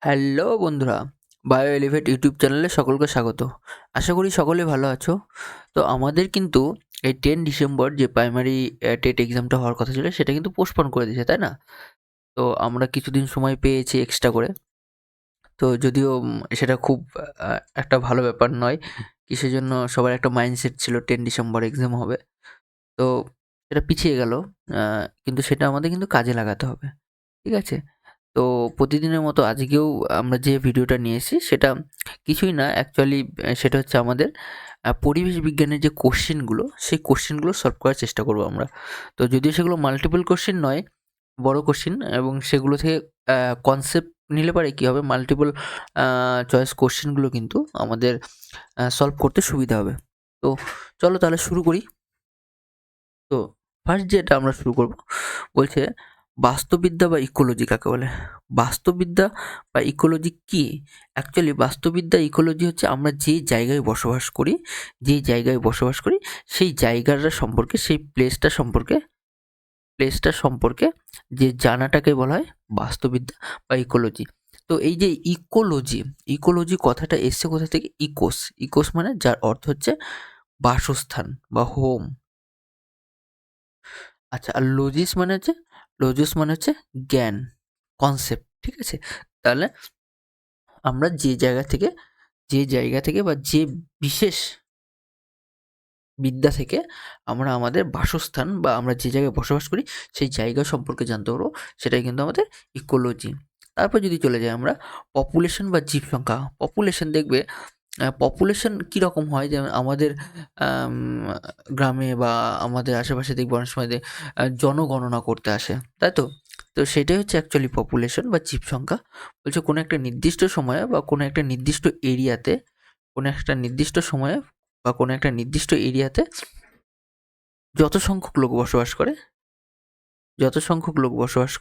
Hello বন্ধুরা, bio elevate YouTube চ্যানেলে সকলকে স্বাগত। আশা করি সকলে ভালো আছো। তো আমাদের কিন্তু এই 10 ডিসেম্বর যে প্রাইমারি টেট এক্সামটা হওয়ার কথা ছিল সেটা কিন্তু পোস্টপোন করে দিয়েছে, তাই না? তো আমরা কিছুদিন সময় পেয়েছি এক্সট্রা করে। তো যদিও সেটা খুব আ একটা ভালো ব্যাপার নয়। কিসের জন্য সবার একটা মাইন্ডসেট ছিল 10 ডিসেম্বর এক্সাম হবে। তো সেটা পিছিয়ে গেল। আ কিন্তু সেটা আমাদের কিন্তু কাজে লাগাতে হবে। ঠিক আছে? তো প্রতিদিনের মতো আজকেও আমরা যে ভিডিওটা নিয়ে এসেছি সেটা কিছুই না অ্যাকচুয়ালি, সেটা হচ্ছে আমাদের পরিবেশ বিজ্ঞানের যে কোশ্চেনগুলো সেই কোশ্চেনগুলো সলভ করার চেষ্টা করব আমরা। তো যদিও সেগুলো মাল্টিপল কোশ্চেন নয়, বড় কোশ্চেন, এবং সেগুলো থেকে কনসেপ্ট নিলে পারে কী হবে, মাল্টিপল চয়েস কোশ্চেনগুলো কিন্তু আমাদের সলভ করতে সুবিধা হবে। তো চলো তাহলে শুরু করি। তো ফার্স্ট যেটা আমরা শুরু করব, বলছে বাস্তুবিদ্যা বা ইকোলজি কাকে বলে? বাস্তুবিদ্যা বা ইকোলজি কী? অ্যাকচুয়ালি বাস্তুবিদ্যা, ইকোলজি হচ্ছে আমরা যে জায়গায় বসবাস করি, সেই জায়গাটা সম্পর্কে, সেই প্লেসটা সম্পর্কে যে জানাটাকে বলা হয় বাস্তুবিদ্যা বা ইকোলজি। তো এই যে ইকোলজি কথাটা এসছে কোথা থেকে? ইকোস মানে যার অর্থ হচ্ছে বাসস্থান বা হোম। আচ্ছা, আর লজিস মানে হচ্ছে জ্ঞান, কনসেপ্ট। ঠিক আছে? তাহলে আমরা যে জায়গা থেকে বা যে বিশেষ বিদ্যা থেকে আমরা আমাদের বাসস্থান বা আমরা যে জায়গায় বসবাস করি সেই জায়গা সম্পর্কে জানতে পারবো, সেটাই কিন্তু আমাদের ইকোলজি। তারপর যদি চলে যাই আমরা পপুলেশন বা জীব সংখ্যা। পপুলেশন দেখবে, পপুলেশন কীরকম হয়, যেমন আমাদের আম গ্রামে বা আমাদের আশেপাশে দেখবে অনেক সময় জনগণনা করতে আসে, তাই তো? তো সেটাই হচ্ছে অ্যাকচুয়ালি পপুলেশন বা জীব সংখ্যা। বলছে কোনো একটা নির্দিষ্ট সময়ে বা কোনো একটা নির্দিষ্ট এরিয়াতে, কোনো একটা নির্দিষ্ট সময়ে বা কোনো একটা নির্দিষ্ট এরিয়াতে যত সংখ্যক লোক বসবাস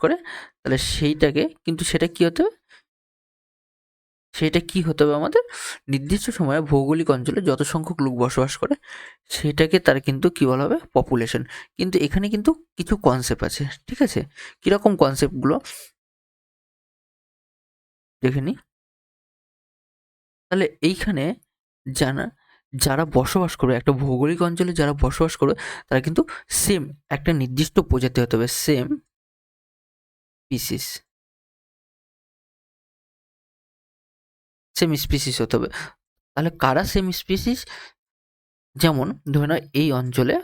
করে, তাহলে সেইটাকে কিন্তু সেটা কি হতে হবে আমাদের নির্দিষ্ট সময়ে ভৌগোলিক অঞ্চলে যত সংখ্যক লোক বসবাস করে সেটাকে তার কিন্তু কি বলা হবে? পপুলেশন। কিন্তু এখানে কিন্তু কিছু কনসেপ্ট আছে, ঠিক আছে? কীরকম কনসেপ্টগুলো দেখে নিই। তাহলে এইখানে জানা যারা বসবাস করবে, একটা ভৌগোলিক অঞ্চলে যারা বসবাস করবে তারা কিন্তু সেম একটা নির্দিষ্ট প্রজাতি হতে হবে, স্পিসিস সেম স্পিসিস হতে হবে। তাহলে কারা সেম স্পিসিস? যেমন ধরে নাও এই অঞ্চলে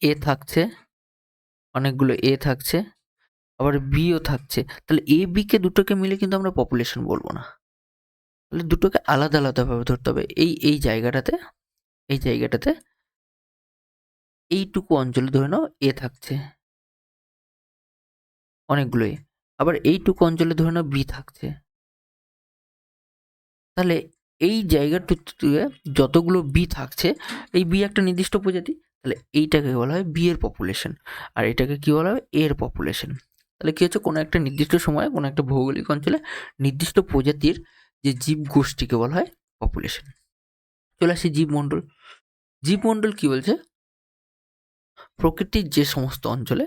এ থাকছে, অনেকগুলো এ থাকছে, আবার বিও থাকছে। তাহলে এ বিকে দুটোকে মিলে কিন্তু আমরা পপুলেশন বলবো না। তাহলে দুটোকে আলাদা আলাদাভাবে ধরতে হবে। এই জায়গাটাতে এইটুকু অঞ্চলে ধরে নাও এ থাকছে, অনেকগুলো এ। আবার এইটুকু অঞ্চলে ধরে নাও বি থাকছে। তাহলে এই জায়গাটুকুতে যতগুলো বি থাকছে, এই বি একটা নির্দিষ্ট প্রজাতি, তাহলে এইটাকে বলা হয় বি এর পপুলেশন, আর এটাকে কি বলা হয়? এর পপুলেশন। তাহলে কি হচ্ছে, কোনো একটা নির্দিষ্ট সময়ে কোনো একটা ভৌগোলিক অঞ্চলে নির্দিষ্ট প্রজাতির যে জীব গোষ্ঠীকে বলা হয় পপুলেশন। চলে আসি জীবমণ্ডল। জীবমণ্ডল কি বলছে? প্রকৃতির যে সমস্ত অঞ্চলে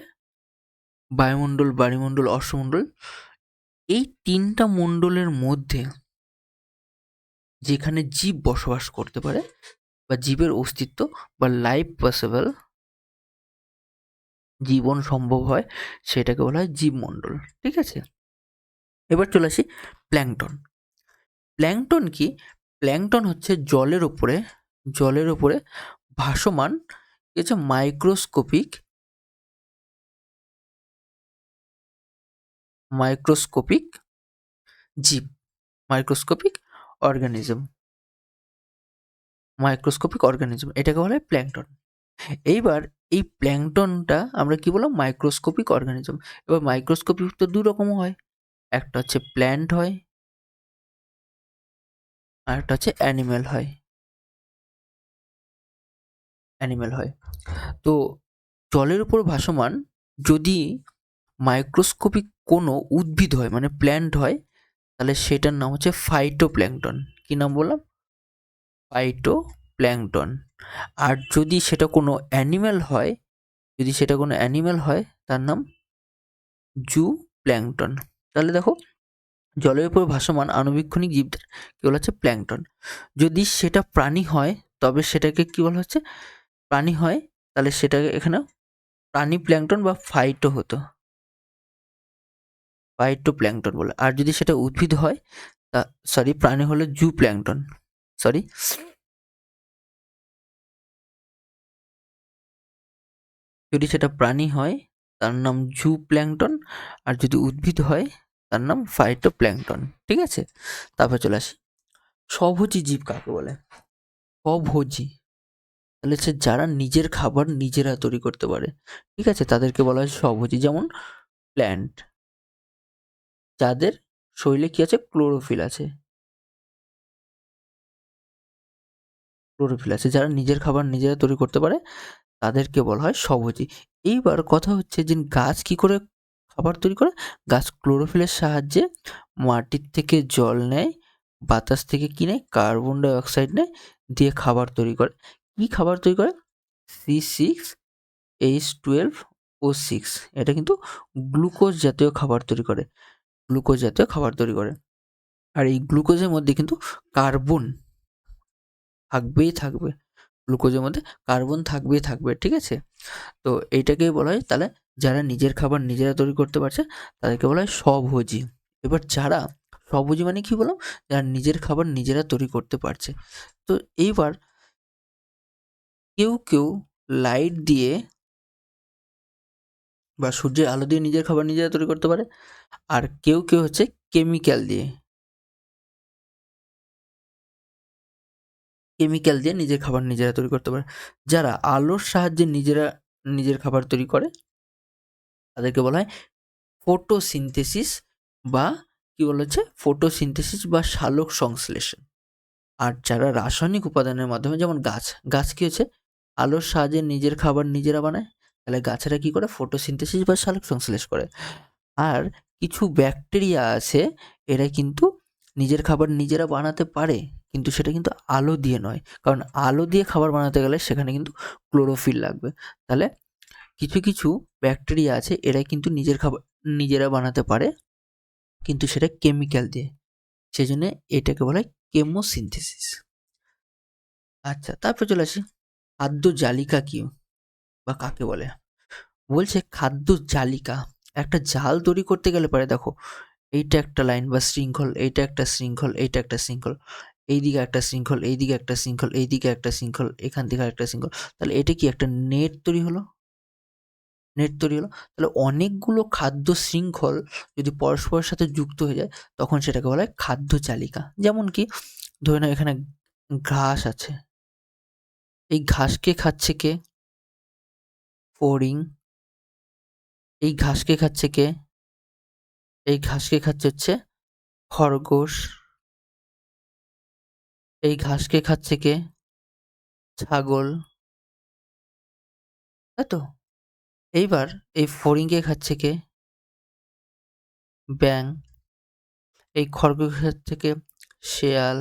বায়ুমণ্ডল, বায়ুমণ্ডল, অশ্বমণ্ডল, এই তিনটা মণ্ডলের মধ্যে যেখানে জীব বসবাস করতে পারে বা জীবের অস্তিত্ব বা লাইফ পসিবল, জীবন সম্ভব হয়, সেটাকে বলা হয় জীবমণ্ডল। ঠিক আছে? এবার চলে আসি প্ল্যাংটন। প্ল্যাংটন কি? প্ল্যাংটন হচ্ছে জলের ওপরে ভাসমান কিছু মাইক্রোস্কোপিক জীব, মাইক্রোস্কোপিক অর্গানিজম, এটাকে বলা হয় প্ল্যাংটন। এইবার এই প্ল্যাংটনটা আমরা কি বললাম? Microscopic organism. এবার মাইক্রোস্কোপিক তো ২ রকম হয়। একটা হচ্ছে প্ল্যান্ট হয়, আরেকটা হচ্ছে অ্যানিমেল হয়। তো জলের উপর ভাসমান যদি মাইক্রোস্কোপিক কোনো উদ্ভিদ হয়, মানে প্ল্যান্ট হয়, তাহলে সেটার নাম হচ্ছে ফাইটোপ্ল্যাংটন। কি নাম বললাম? ফাইটোপ্ল্যাংটন। আর যদি সেটা কোনো অ্যানিমেল হয় তার নাম জুপ্ল্যাংটন। তাহলে দেখো জলের উপর ভাসমান আণুবীক্ষণিক জীবদের কি বলা হচ্ছে প্ল্যাঙ্কটন। যদি সেটা প্রাণী হয় তবে সেটাকে কি বলা হচ্ছে, প্রাণী হয় তাহলে সেটাকে এখানে প্রাণী প্ল্যাঙ্কটন বা ফাইটো হতো, ফাইটো প্ল্যাঙ্কটন বলে। আর যদি সেটা উদ্ভিদ হয় তা সরি প্রাণী হলে জু প্ল্যাঙ্কটন, সরি যদি সেটা প্রাণী হয় তার নাম জু প্ল্যাঙ্কটন, আর যদি উদ্ভিদ হয় তার নাম ফাইটো প্ল্যাঙ্কটন। ঠিক আছে, তারপর চলে আসি স্বভোজী জীব কাকে বলে। স্বভোজী তাহলে হচ্ছে যারা নিজের খাবার নিজেরা তৈরি করতে পারে, ঠিক আছে, তাদেরকে বলা হয় স্বভোজী। যেমন প্ল্যান্ট, যাদের শরীরে কি আছে, ক্লোরোফিল আছে, ক্লোরোফিল আছে, যারা নিজের খাবার নিজেরা তৈরি করতে পারে তাদেরকে বলা হয় স্বভোজী। এইবার কথা হচ্ছে যে গাছ কি করে খাবার তৈরি করে। গাছ ক্লোরোফিলের সাহায্যে মাটির থেকে জল নেয়, বাতাস থেকে কি নেয়, কার্বন ডাই অক্সাইড নেয়, দিয়ে খাবার তৈরি করে। কি খাবার তৈরি করে, C6H12O6, এটা কিন্তু গ্লুকোজ জাতীয় খাবার তৈরি করে, গ্লুকোজ জাতীয় খাবার তৈরি করে। আর এই গ্লুকোজের মধ্যে কিন্তু কার্বন থাকবেই থাকবে, গ্লুকোজের মধ্যে কার্বন থাকবেই থাকবে, ঠিক আছে। তো এইটাকেই বলা হয় তাহলে যারা নিজের খাবার নিজেরা তৈরি করতে পারছে তাদেরকে বলা হয় স্বভোজী। এবার যারা স্বভোজী মানে কি বললাম, যারা নিজের খাবার নিজেরা তৈরি করতে পারছে। তো এইবার কেউ কেউ লাইট দিয়ে বা সূর্যের আলো দিয়ে নিজের খাবার নিজেরা তৈরি করতে পারে, আর কেউ কেউ হচ্ছে কেমিক্যাল দিয়ে, কেমিক্যাল দিয়ে নিজের খাবার নিজেরা তৈরি করতে পারে। যারা আলোর সাহায্যে নিজেরা নিজের খাবার তৈরি করে তাদেরকে বলা হয় ফটোসিনথেসিস, বা কি বলা হচ্ছে ফটোসিনথেসিস বা সালোক সংশ্লেষণ। আর যারা রাসায়নিক উপাদানের মাধ্যমে, যেমন গাছ, গাছ কি হচ্ছে আলোর সাহায্যে নিজের খাবার নিজেরা বানায়, তাহলে গাছেরা কি করে ফটোসিনথেসিস বা সালোক সংশ্লেষ করে। আর কিছু ব্যাকটেরিয়া আছে, এরা কিন্তু নিজের খাবার নিজেরা বানাতে পারে, কিন্তু সেটা কিন্তু আলো দিয়ে নয়, কারণ আলো দিয়ে খাবার বানাতে গেলে সেখানে কিন্তু ক্লোরোফিল লাগবে। তাহলে কিছু কিছু ব্যাকটেরিয়া আছে, এরা কিন্তু নিজের খাবার নিজেরা বানাতে পারে, কিন্তু সেটা কেমিক্যাল দিয়ে, সেজন্য এটাকে বলা হয় কেমোসিনথেসিস। আচ্ছা, তারপর চলে আসি খাদ্য জালিকা কি বা কাকে বলে। বলছে খাদ্য জালিকা, একটা জাল তৈরি করতে গেলে পরে দেখো, এইটা একটা লাইন বা শৃঙ্খল, এইটা একটা শৃঙ্খল, এইটা একটা শৃঙ্খল, এইদিকে একটা শৃঙ্খল, এইদিকে একটা শৃঙ্খল, এইদিকে একটা শৃঙ্খল, এখান থেকে একটা শৃঙ্খল, তাহলে এটা কি একটা নেট তৈরি হলো, নেট তৈরি হলো। তাহলে অনেকগুলো খাদ্য শৃঙ্খল যদি পরস্পরের সাথে যুক্ত হয়ে যায় তখন সেটাকে বলা হয় খাদ্য চালিকা। যেমন কি ধরে নাও এখানে ঘাস আছে, এই ঘাসকে খাচ্ছে কে, ফড়িং। এই ঘাসকে খাচ্ছে কে, এই ঘাসকে খাচ্ছে হচ্ছে খরগোশ। এই ঘাসকে খাচ্ছে কে, ছাগল, তাই তো। এইবার এই ফড়িংকে খাচ্ছে কে, ব্যাঙ। এই খরগোশ খাচ্ছে কে, শেয়াল।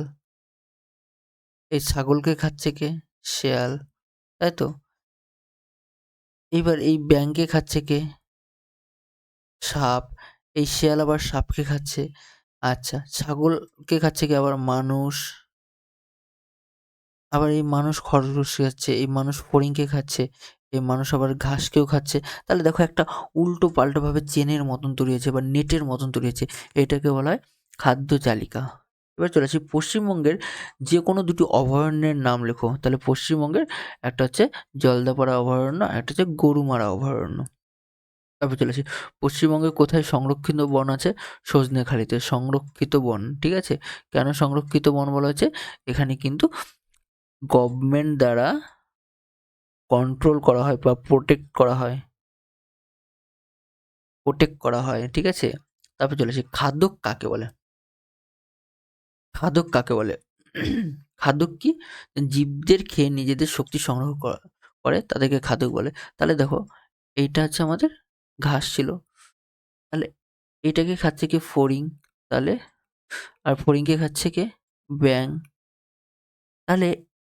এই ছাগলকে খাচ্ছে কে, শেয়াল, তাই তো। এইবার এই ব্যাঙকে খাচ্ছে কে, সাপ। এই শেয়াল আবার সাপকে খাচ্ছে। আচ্ছা, ছাগলকে খাচ্ছে কে, আবার মানুষ। আবার এই মানুষ খরগোশকে খাচ্ছে, এই মানুষ ফড়িংকে খাচ্ছে, এই মানুষ আবার ঘাসকেও খাচ্ছে। তাহলে দেখো একটা উল্টো পাল্টোভাবে চেনের মতন তৈরি হয়েছে বা নেটের মতন তৈরি হয়েছে, এটাকে বলা হয় খাদ্য চালিকা। এবার চলে আসি পশ্চিমবঙ্গের যে কোনো দুটি অভয়ারণ্যের নাম লেখো। তাহলে পশ্চিমবঙ্গের একটা হচ্ছে জলদাপাড়া অভয়ারণ্য, একটা হচ্ছে গরুমারা অভয়ারণ্য। তারপর চলে আসি পশ্চিমবঙ্গে কোথায় সংরক্ষিত বন আছে, সজনেখালিতে সংরক্ষিত বন, ঠিক আছে। কেন সংরক্ষিত বন বলা হচ্ছে, এখানে কিন্তু গভর্নমেন্ট দ্বারা কন্ট্রোল করা হয় বা প্রোটেক্ট করা হয়, প্রোটেক্ট করা হয়, ঠিক আছে। তারপর চলে আসি খাদক কাকে বলে। খাদক কাকে বলে, খাদক কি, জীবদের খেয়ে নিজেদের শক্তি সংগ্রহ করা করে তাদেরকে খাদক বলে। তাহলে দেখো এইটা হচ্ছে আমাদের ঘাস ছিল, তাহলে এটাকে খাচ্ছে কে, ফড়িং, তাহলে আর ফড়িংকে খাচ্ছে কে, ব্যাঙ। তাহলে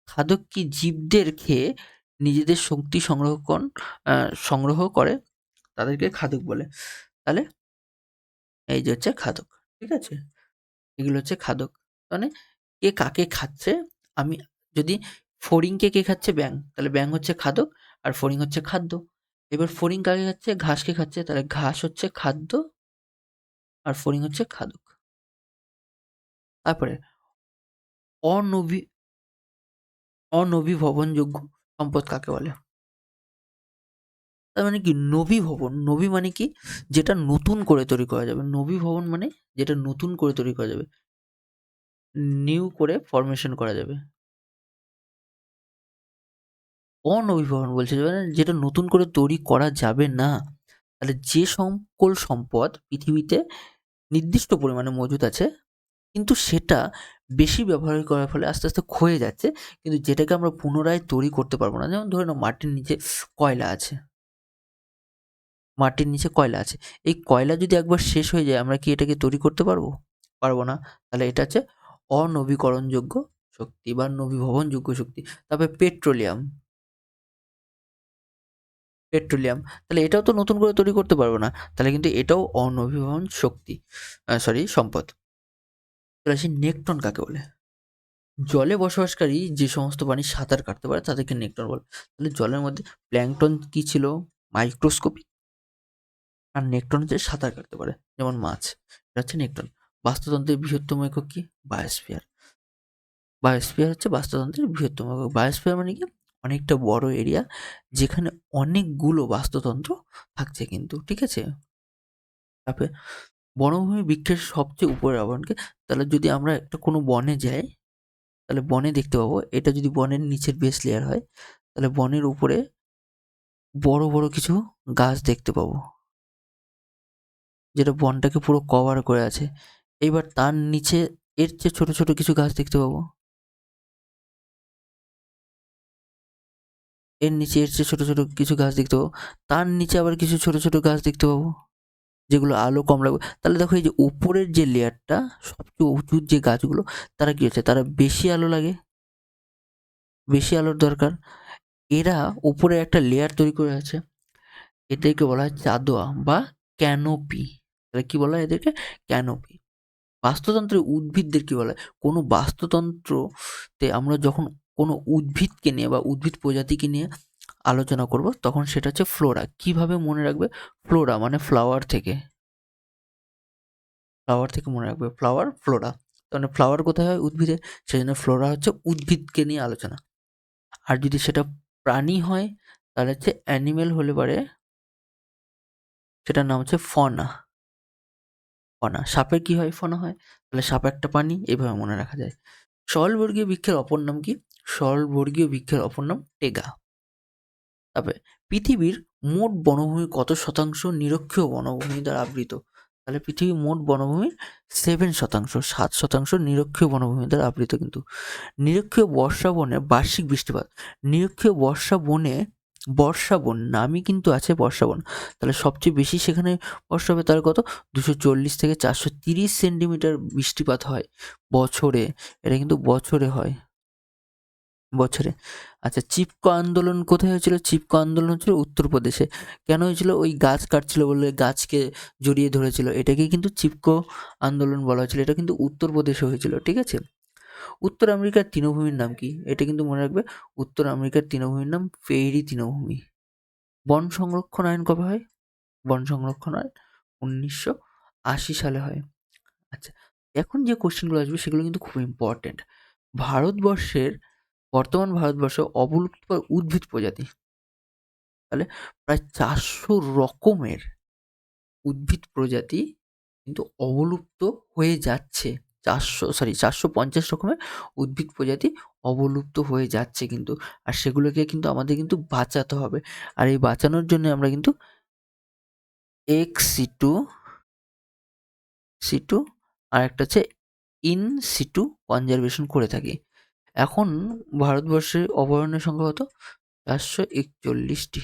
খাদক কি জীবদের খেয়ে নিজেদের শক্তি সংগ্রহ করে তাদেরকে খাদক বলে। তাহলে এই যে হচ্ছে খাদক। ঠিক আছে? এগুলো হচ্ছে খাদক। মানে কে কাকে খাচ্ছে, আমি যদি ফড়িংকে কে খাচ্ছে? ব্যাঙ। তাহলে ব্যাঙ হচ্ছে খাদক আর ফড়িং হচ্ছে খাদ্য। এবার ফড়িং কাকে খাচ্ছে? ঘাসকে খাচ্ছে। তাহলে ঘাস হচ্ছে খাদ্য আর ফড়িং হচ্ছে খাদক। তারপরে অনভি অনভিভবনযোগ্য সম্পদ কাকে বলে? তার মানে কি নবীভবন? নবী মানে কি? যেটা নতুন করে তৈরি করা যাবে। নবীভবন মানে যেটা নতুন করে তৈরি করা যাবে। নিউ করে ফরমেশন করা যাবে। অনবীভবন বলছে যে মানে যেটা নতুন করে তৈরি করা যাবে না। তাহলে যে সকল সম্পদ পৃথিবীতে নির্দিষ্ট পরিমাণে মজুদ আছে, কিন্তু সেটা বেশি ব্যবহার করার ফলে আস্তে, আস্তে ক্ষয়ে যাচ্ছে। কিন্তু যেটাকে আমরা পুনরায় তৈরি করতে পারব না। যেমন ধরে নাও মাটির নিচে কয়লা আছে। মাটির নিচে কয়লা আছে। এই কয়লা যদি একবার শেষ হয়ে যায় আমরা কি এটাকে তৈরি করতে পারবো? পারব না। তাহলে এটা হচ্ছে অনবীকরণযোগ্য শক্তি বা নবীভবনযোগ্য শক্তি। তারপরে পেট্রোলিয়াম। তাহলে এটাও তো নতুন করে তৈরি করতে পারবো না। তাহলে কিন্তু এটাও অনবীভবন শক্তি, সম্পদ। তাহলে আসি নেক্টন কাকে বলে? জলে বসবাসকারী যে সমস্ত প্রাণী সাঁতার কাটতে পারে তাদেরকে নেক্টন বলে। তাহলে জলের মধ্যে প্ল্যাঙ্কটন কি ছিল? মাইক্রোস্কোপিক। আর নেক্টন হচ্ছে সাঁতার কাটতে পারে, যেমন মাছ। এটা হচ্ছে নেক্টন। বাস্তুতন্ত্রের বৃহত্তম একক কি? বায়োস্ফিয়ার। বায়োস্ফিয়ার হচ্ছে বাস্তুতন্ত্রের বৃহত্তম একক। বায়োস্ফিয়ার মানে কি? অনেকটা বড় এরিয়া যেখানে অনেকগুলো বাস্তুতন্ত্র থাকছে কিন্তু, ঠিক আছে? তারপরে বনভূমি বৃক্ষের সবচেয়ে উপরের আবরণকে। তাহলে যদি আমরা একটা কোনো বনে যাই, তাহলে বনে দেখতে পাবো, এটা যদি বনের নিচের বেস লেয়ার হয়, তাহলে বনের উপরে বড় বড় কিছু গাছ দেখতে পাবো, যেটা বনটাকে পুরো কভার করে আছে। এইবার তার নিচে এর চেয়ে ছোট ছোট কিছু গাছ দেখতে পাবো, এর নিচে এর চেয়ে ছোট ছোট কিছু গাছ দেখতে পাবো, তার নিচে আবার কিছু ছোট ছোট গাছ দেখতে পাবো, যেগুলো আলো কম লাগবে। তাহলে দেখো এই যে উপরের যে লেয়ারটা, সবচেয়ে উঁচুর যে গাছগুলো, তারা কি হচ্ছে? তারা বেশি আলো লাগে, বেশি আলোর দরকার। এরা উপরে একটা লেয়ার তৈরি করে আছে, এদেরকে বলা হয় চাঁদোয়া বা ক্যানোপি। তাহলে কি বলা হয় এদেরকে? ক্যানোপি। বাস্তুতন্ত্রের উদ্ভিদদের কি বলা হয়? কোনো বাস্তুতন্ত্রতে আমরা যখন কোনো উদ্ভিদকে নিয়ে বা উদ্ভিদ প্রজাতিকে নিয়ে আলোচনা করব, তখন সেটা হচ্ছে ফ্লোরা। কিভাবে মনে রাখবে? ফ্লোরা মানে ফ্লাওয়ার থেকে, ফ্লাওয়ার থেকে মনে রাখবে। Flower, Flora. মানে ফ্লাওয়ার কোথায় হয়? উদ্ভিদে। সেজন্য ফ্লোরা হচ্ছে উদ্ভিদকে নিয়ে আলোচনা। আর যদি সেটা প্রাণী হয়, তাহলে হচ্ছে অ্যানিমেল হলে পারে, সেটার নাম হচ্ছে ফনা। ফনা। সাপের কি হয়? ফনা হয়। তাহলে সাপ একটা প্রাণী, এইভাবে মনে রাখা যায়। সরলবর্গীয় বৃক্ষের অপর নাম কি? সরলবর্গীয় বৃক্ষের অপর নাম টেগা। তারপরে পৃথিবীর মোট বনভূমি কত শতাংশ নিরক্ষীয় বনভূমি দ্বারা আবৃত? তাহলে পৃথিবীর মোট বনভূমির 7%, 7% নিরক্ষীয় বনভূমি দ্বারা আবৃত কিন্তু। নিরক্ষীয় বর্ষা বনে বার্ষিক বৃষ্টিপাত। নিরক্ষীয় বর্ষা বন নামই কিন্তু আছে বর্ষা বন। তাহলে সবচেয়ে বেশি সেখানে বর্ষা হবে, তার কত? 240 থেকে 430 সেন্টিমিটার বৃষ্টিপাত হয় বছরে। এটা কিন্তু বছরে হয়, বছরে। আচ্ছা, চিপকো আন্দোলন কোথায় হয়েছিল? চিপকো আন্দোলন হচ্ছিল উত্তরপ্রদেশে। কেন হয়েছিল? ওই গাছ কাটছিল বলে গাছকে জড়িয়ে ধরেছিল, এটাকে কিন্তু চিপকো আন্দোলন বলা হয়েছিল। এটা কিন্তু উত্তরপ্রদেশে হয়েছিল, ঠিক আছে? উত্তর আমেরিকার তৃণভূমির নাম কি? এটা কিন্তু মনে রাখবে, উত্তর আমেরিকার তৃণভূমির নাম পেরি তৃণভূমি। বন সংরক্ষণ আইন কবে হয়? বন সংরক্ষণ আইন 1980 সালে হয়। আচ্ছা, এখন যে কোশ্চেনগুলো আসবে সেগুলো কিন্তু খুব ইম্পর্টেন্ট। ভারতবর্ষের ভারতবর্ষে অবলুপ্ত উদ্ভিদ প্রজাতি, তাহলে প্রায় 400 রকমের উদ্ভিদ প্রজাতি কিন্তু অবলুপ্ত হয়ে যাচ্ছে। 450 রকমের উদ্ভিদ প্রজাতি অবলুপ্ত হয়ে যাচ্ছে কিন্তু। আর সেগুলোকে কিন্তু আমাদের কিন্তু বাঁচাতে হবে। আর এই বাঁচানোর জন্য আমরা কিন্তু এক্স সিটু আর একটা হচ্ছে ইন সিটু কনজারভেশন করে থাকি। এখন ভারতবর্ষের অভয়ারণ্যের সংখ্যা কত? 441টি।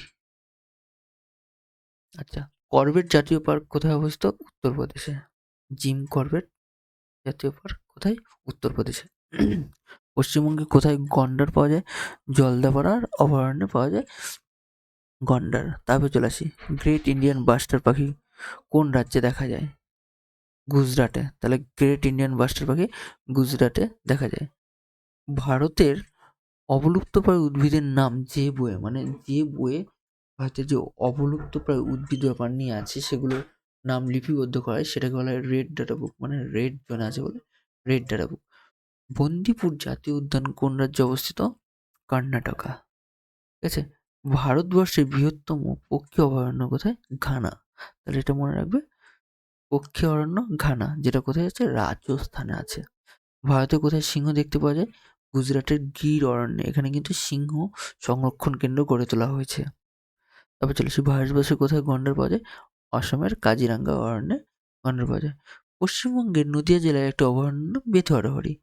আচ্ছা, করবেট জাতীয় পার্ক কোথায় অবস্থিত? উত্তরপ্রদেশে। জিম করবেট জাতীয় পার্ক কোথায়? উত্তরপ্রদেশে। পশ্চিমবঙ্গে কোথায় গন্ডার পাওয়া যায়? জলদাপাড়ার অভয়ারণ্যে পাওয়া যায় গন্ডার। তারপর চলে আসি, গ্রেট ইন্ডিয়ান বাস্টার পাখি কোন রাজ্যে দেখা যায়? গুজরাটে। তাহলে গ্রেট ইন্ডিয়ান বাস্টার পাখি গুজরাটে দেখা যায়। ভারতের অবলুপ্তপ্রায় উদ্ভিদের নাম যে বইয়ে, মানে যে বইয়ে ভারতের যে অবলুপ্তপ্রায় উদ্ভিদ বা প্রাণী আছে সেগুলোর নাম লিপিবদ্ধ করা হয় সেটাকে বলা হয় রেড ডাটা বুক, মানে রেড জোনে আছে বলে রেড ডাটা বুক। বন্দিপুর জাতীয় উদ্যান কোন রাজ্যে অবস্থিত? কর্ণাটকা। ঠিক আছে। ভারতবর্ষের বৃহত্তম পক্ষী অভয়ারণ্য কোথায়? ঘানা। তাহলে এটা মনে রাখবে, পক্ষী অরণ্য ঘানা, যেটা কোথায় আছে? রাজস্থানে আছে। ভারতে কোথায় সিংহ দেখতে পাওয়া যায়? গুজরাটের গির অরণ্যে। এখানে কিন্তু সিংহ সংরক্ষণ কেন্দ্র গড়ে তোলা হয়েছে। তারপর চলে আসি, ভারতবর্ষে কোথায় গন্ডার পাওয়া যায়? অসমের কাজিরাঙ্গা অরণ্যে গন্ডার পাওয়া যায়। পশ্চিমবঙ্গের নদিয়া জেলায় একটা অভয়ারণ্য বেথুয়ারহরি।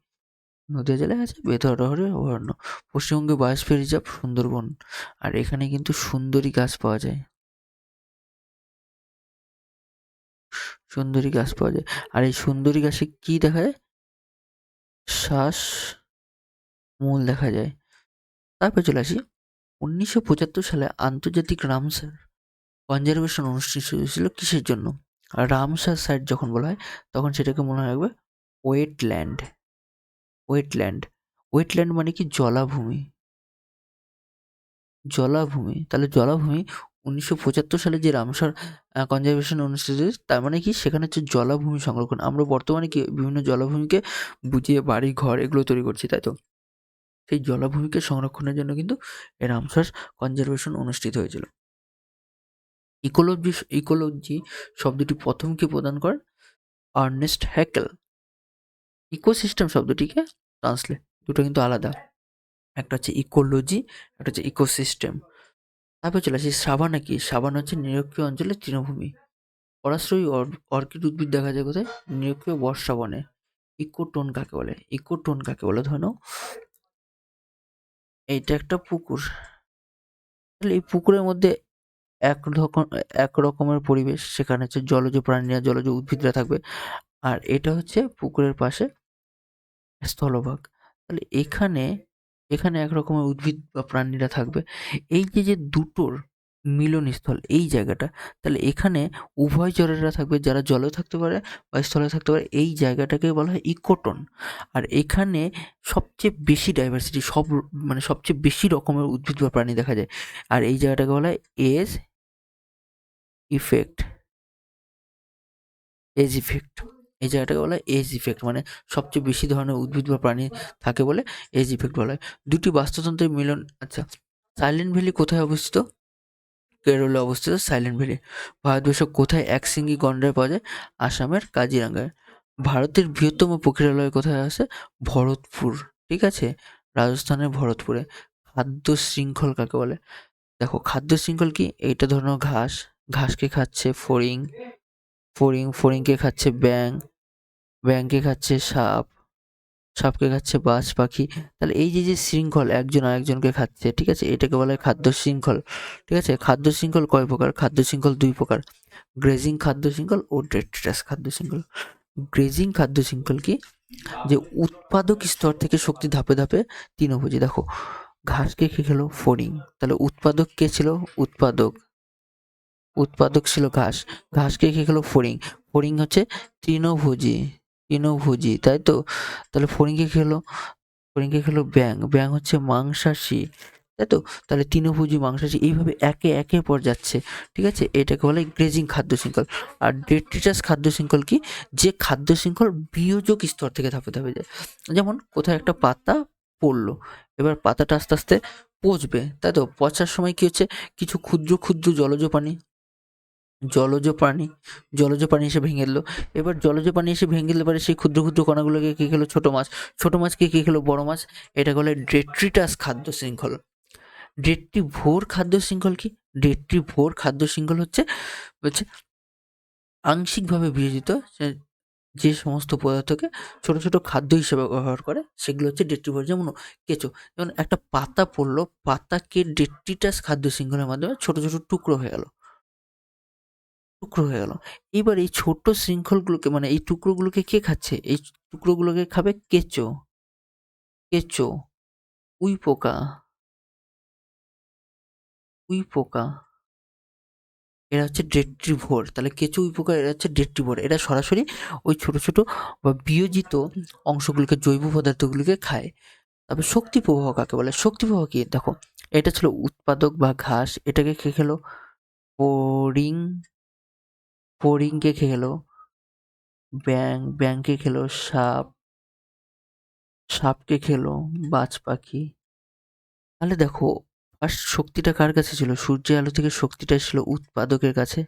নদিয়া জেলায় আছে বেথুয়ারহরি অভয়ারণ্য। পশ্চিমবঙ্গে বায়োস্ফিয়ার রিজার্ভ সুন্দরবন, আর এখানে কিন্তু সুন্দরী গাছ পাওয়া যায়। সুন্দরী গাছ পাওয়া যায়। আর এই সুন্দরী গাছে কি দেখা যায়? শ্বাস মূল দেখা যায়। তারপর চলে আসি, 1975 সালে আন্তর্জাতিক রামসার কনজারভেশন অনুষ্ঠিত হয়েছিল কিসের জন্য? আর রামসার সাইট যখন বলা হয় তখন সেটাকে মনে রাখবে ওয়েটল্যান্ড। ওয়েটল্যান্ড, ওয়েটল্যান্ড মানে কি? জলাভূমি। জলাভূমি, তাহলে জলাভূমি 1975 সালে যে রামসার কনজারভেশন অনুষ্ঠিত হয়েছে, তার মানে কি? সেখানে হচ্ছে জলাভূমি সংরক্ষণ। আমরা বর্তমানে কি বিভিন্ন জলাভূমিকে বুঝিয়ে বাড়ি ঘর এগুলো তৈরি করছি, তাই তো? সেই জলাভূমিকে সংরক্ষণের জন্য কিন্তু এই রামসার কনজারভেশন অনুষ্ঠিত হয়েছিল। ইকোলজি, ইকোলজি শব্দটি প্রথম কে প্রদান করেন? Ernest Haeckel. ইকোসিস্টেম শব্দটিকে ট্রান্সলেট, দুটো কিন্তু আলাদা, একটা হচ্ছে ইকোলজি, একটা হচ্ছে ইকোসিস্টেম। তারপর চলে আসি, সাভানা কি? সাভানা হচ্ছে নিরক্ষীয় অঞ্চলের তৃণভূমি। পরাশ্রয়ী অর্কিড উদ্ভিদ দেখা যায় কোথায়? নিরক্ষীয় বর্ষা বনে। ইকোটোন কাকে বলে? ইকোটোন কাকে বলে? ধরে নাও এইটা একটা পুকুর, তাহলে এই পুকুরের মধ্যে এক রকমের পরিবেশ, সেখানে হচ্ছে জলজ প্রাণীরা, জলজ উদ্ভিদরা থাকবে, আর এটা হচ্ছে পুকুরের পাশে স্থলভাগ। তাহলে এখানে এখানে এক রকমের উদ্ভিদ বা প্রাণীরা থাকবে। এই যে দুটোর মিলনস্থল এই জায়গাটা, তাহলে এখানে উভয়চরেরা থাকবে, যারা জলেও থাকতে পারে বা স্থলে থাকতে পারে। এই জায়গাটাকে বলা হয় ইকোটোন। আর এখানে সবচেয়ে বেশি ডাইভার্সিটি, মানে সবচেয়ে বেশি রকমের উদ্ভিদ বা প্রাণী দেখা যায়। আর এই জায়গাটাকে বলা হয় এজ ইফেক্ট। এজ ইফেক্ট, এই জায়গাটাকে বলা হয় এজ ইফেক্ট, মানে সবচেয়ে বেশি ধরনের উদ্ভিদ বা প্রাণী থাকে বলে এজ ইফেক্ট বলা হয়। দুটি বাস্তুতন্ত্রের মিলন। আচ্ছা, সাইলেন্ট ভ্যালি কোথায় অবস্থিত? কেরলে অবস্থিত সাইলেন্ট ভ্যালি। ভারতবর্ষের কোথায় একশৃঙ্গি গন্ডার পাওয়া যায়? আসামের কাজিরাঙ্গায়। ভারতের বৃহত্তম প্রক্রিয়ালয় কোথায় আছে? ভরতপুর। ঠিক আছে, রাজস্থানের ভরতপুরে। খাদ্য শৃঙ্খল কাকে বলে? দেখো, খাদ্য শৃঙ্খল কি? এইটা ধরো ঘাস, ঘাসকে খাচ্ছে ফড়িং, ফড়িংকে খাচ্ছে ব্যাঙ, ব্যাঙকে খাচ্ছে সাপ, সাপকে খাচ্ছে বাজ পাখি। তাহলে এই যে শৃঙ্খল, একজন আরেকজনকে খাচ্ছে, ঠিক আছে, এটাকে বলা হয় খাদ্য শৃঙ্খল। ঠিক আছে, খাদ্য শৃঙ্খল কয় প্রকার? খাদ্য শৃঙ্খল দুই প্রকার, গ্রেজিং খাদ্য শৃঙ্খল ও ডেট্রাস খাদ্য শৃঙ্খল। গ্রেজিং খাদ্য শৃঙ্খল কি? যে উৎপাদক স্তর থেকে শক্তি ধাপে ধাপে তৃণভোজী। দেখো, ঘাসকে কে খেলো? ফড়িং। তাহলে উৎপাদক কে ছিল? উৎপাদক, উৎপাদক ছিল ঘাস, ঘাসকে কে খেলো? ফড়িং। ফড়িং হচ্ছে তৃণভোজী, তৃণভোজী, তাই তো? তাহলে ফড়িংকে খেলো, ফড়িংকে খেলো ব্যাঙ, ব্যাঙ হচ্ছে মাংসাশী, তাই তো? তাহলে তৃণভোজী, মাংসাশী, এইভাবে একে একের পর যাচ্ছে। ঠিক আছে, এটাকে বলে গ্রেজিং খাদ্য শৃঙ্খল। আর ডেট্রিটাস খাদ্য শৃঙ্খল কি? যে খাদ্য শৃঙ্খল বিয়োজক স্তর থেকে ধাপে ধাপে যায়। যেমন কোথায় একটা পাতা পড়লো, এবার পাতাটা আস্তে আস্তে পচবে, তাই তো? পচার সময় কি হচ্ছে? কিছু ক্ষুদ্র ক্ষুদ্র জলজ প্রাণী জলজ প্রাণী এসে ভেঙে দিল। এবার জলজ প্রাণী এসে ভেঙে দিলে পারে সেই ক্ষুদ্র ক্ষুদ্র কণাগুলোকে কে খেলো? ছোট মাছ, ছোট মাছকে কে খেলো? বড় মাছ। এটাকে বলে ডেট্রিটাস খাদ্য শৃঙ্খল। ডেট্রিভোর খাদ্য শৃঙ্খল কি? ডেট্রিভোর খাদ্য শৃঙ্খল হচ্ছে হচ্ছে আংশিকভাবে বিয়োজিত, যে সমস্ত পদার্থকে ছোট ছোট খাদ্য হিসেবে ব্যবহার করে সেগুলো হচ্ছে ডেট্রিভোর। যেমন কেঁচো, যেমন একটা পাতা পড়লো, পাতাকে ডেট্রিটাস খাদ্য শৃঙ্খলের মাধ্যমে ছোট ছোট টুকরো হয়ে গেল, টুকরো হয়ে গেল। এবার এই ছোট্ট শৃঙ্খলগুলোকে, মানে এই টুকরোগুলোকে কে খাচ্ছে? এই টুকরোগুলোকে খাবে কেঁচো, কেঁচো, উইপোকা, উইপোকা। এরা হচ্ছে ডেট্রিভোর। তাহলে কেঁচো উইপোকা এরা হচ্ছে ডেট্রিভোর। এরা সরাসরি ওই ছোট ছোট বা বিয়োজিত অংশগুলিকে, জৈব পদার্থগুলিকে খায়। তবে শক্তি প্রবাহ কাকে বলে? শক্তি প্রবাহ কি? দেখো, এটা ছিল উৎপাদক বা ঘাস, এটাকে খেয়ে খেলো। ফড়িং, ফড়িংকে খেয়ে খেলো। ব্যাং, ব্যাংকে খেলো। সাপ, সাপকে খেলো। বাজ পাখি। তাহলে দেখো, ফার্স্ট শক্তিটা কার কাছে ছিল? সূর্যের আলো থেকে শক্তিটা ছিল উৎপাদকের কাছে।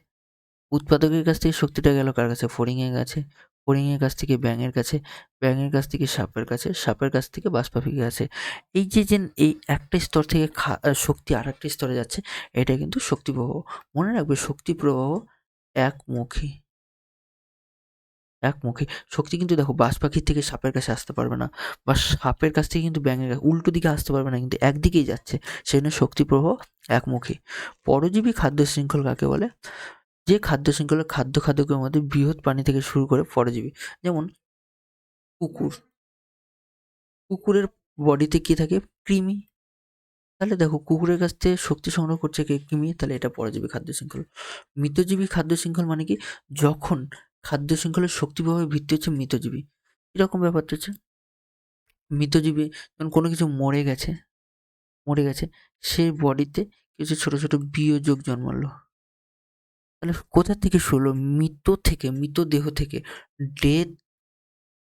উৎপাদকের কাছ থেকে শক্তিটা গেল কার কাছে? ফড়িংয়ের কাছে। ফড়িংয়ের কাছ থেকে ব্যাঙের কাছে। ব্যাঙের কাছ থেকে সাপের কাছে। সাপের কাছ থেকে বাজ পাখির কাছে। এই যে এই একটা স্তর থেকে শক্তি আর একটা স্তরে যাচ্ছে, এটা কিন্তু শক্তি প্রবাহ। মনে রাখবে, শক্তি প্রবাহ একমুখী। একমুখী শক্তি কিন্তু দেখো, বাজ পাখির থেকে সাপের কাছে আসতে পারবে না, বা সাপের কাছ থেকে কিন্তু ব্যাঙের কাছে উল্টো দিকে আসতে পারবে না, কিন্তু একদিকেই যাচ্ছে। সেই জন্য শক্তি প্রবাহ একমুখী। পরজীবী খাদ্য শৃঙ্খল কাকে বলে? যে খাদ্য শৃঙ্খলের খাদ্যকের মধ্যে বৃহৎ প্রাণী থেকে শুরু করে পরজীবী। যেমন কুকুর, কুকুরের বডিতে কি থাকে? কৃমি। তাহলে দেখো, কুকুরের কাছ থেকে শক্তি সংগ্রহ করছে কে? কৃমি। তাহলে এটা পরজীবী খাদ্য শৃঙ্খল। মৃতজীবী খাদ্য শৃঙ্খল মানে কি? যখন খাদ্য শৃঙ্খলের শক্তি প্রবাহের ভিত্তি হচ্ছে মৃতজীবী। এরকম ব্যাপারটা হচ্ছে মৃতজীবী, যখন কোনো কিছু মরে গেছে, সেই বডিতে কিছু ছোট ছোট বিয়োজক জন্মালো। তাহলে কোথা থেকে শুরু হলো? মৃতদেহ থেকে, ডেথ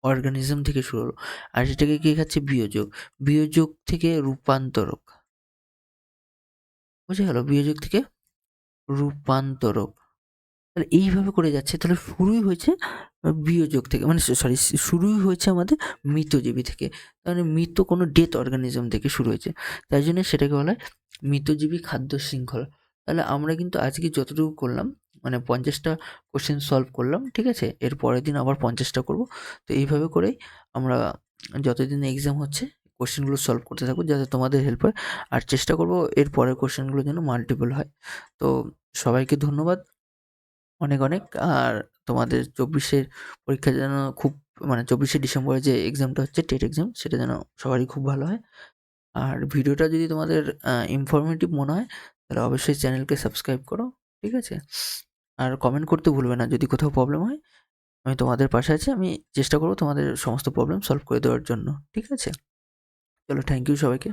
অর্গানিজম থেকে শুরু হলো। আর সেটাকে কে খাচ্ছে? বিয়োজক। বিয়োজক থেকে রূপান্তরক। বুঝে গেল? বিয়োজক থেকে রূপান্তরক। তাহলে এইভাবে করে যাচ্ছে। তাহলে শুরুই হয়েছে বিয়োজক থেকে, মানে সরি, শুরুই হয়েছে আমাদের মৃতজীবী থেকে। তাহলে মৃত কোনো ডেথ অর্গানিজম থেকে শুরু হয়েছে, তাই জন্য সেটাকে বলা হয় মৃতজীবী খাদ্য শৃঙ্খল। তাহলে আমরা কিন্তু আজকে যতটুকু করলাম, মানে 50টা কোশ্চেন সলভ করলাম, ঠিক আছে? এর পরের দিন আবার 50টা করব। তো এইভাবে করেই আমরা যতদিন এক্সাম হচ্ছে কোশ্চেনগুলো সলভ করতে থাকবো, যাতে তোমাদের হেল্প হয়। আর চেষ্টা করব এর পরের কোশ্চেনগুলো যেন মাল্টিপল হয়। তো সবাইকে ধন্যবাদ অনেক অনেক। আর তোমাদের 24-এর পরীক্ষা যেন খুব, মানে 24শে ডিসেম্বরে যে এক্সামটা হচ্ছে টেট এক্সাম, সেটা যেন সবারই খুব ভালো হয়। আর ভিডিওটা যদি তোমাদের ইনফরমেটিভ মনে হয়, তাহলে অবশ্যই চ্যানেলকে সাবস্ক্রাইব করো, ঠিক আছে? আর কমেন্ট করতে ভুলবে না যদি কোথাও প্রবলেম হয়। আমি তোমাদের পাশে আছি। আমি চেষ্টা করব তোমাদের সমস্ত প্রবলেম সলভ করে দেওয়ার জন্য, ঠিক আছে? চলো, থ্যাংক ইউ সবাইকে।